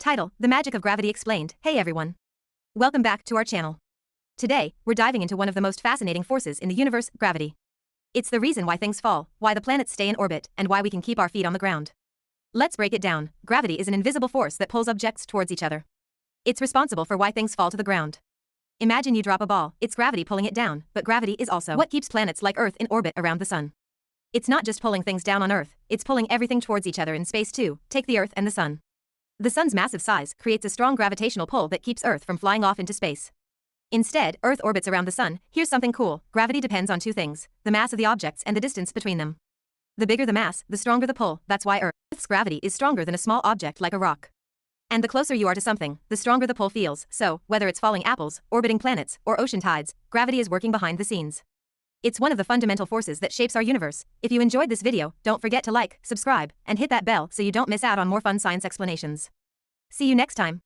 Title: The Magic of Gravity Explained. Hey everyone. Welcome back to our channel. Today, we're diving into one of the most fascinating forces in the universe, gravity. It's the reason why things fall, why the planets stay in orbit, and why we can keep our feet on the ground. Let's break it down. Gravity is an invisible force that pulls objects towards each other. It's responsible for why things fall to the ground. Imagine you drop a ball, it's gravity pulling it down, but gravity is also what keeps planets like Earth in orbit around the sun. It's not just pulling things down on Earth, it's pulling everything towards each other in space too. Take the Earth and the sun. The sun's massive size creates a strong gravitational pull that keeps Earth from flying off into space. Instead, Earth orbits around the sun. Here's something cool. Gravity depends on two things: the mass of the objects and the distance between them. The bigger the mass, the stronger the pull. That's why Earth's gravity is stronger than a small object like a rock. And the closer you are to something, the stronger the pull feels. So, whether it's falling apples, orbiting planets, or ocean tides, gravity is working behind the scenes. It's one of the fundamental forces that shapes our universe. If you enjoyed this video, don't forget to like, subscribe, and hit that bell so you don't miss out on more fun science explanations. See you next time.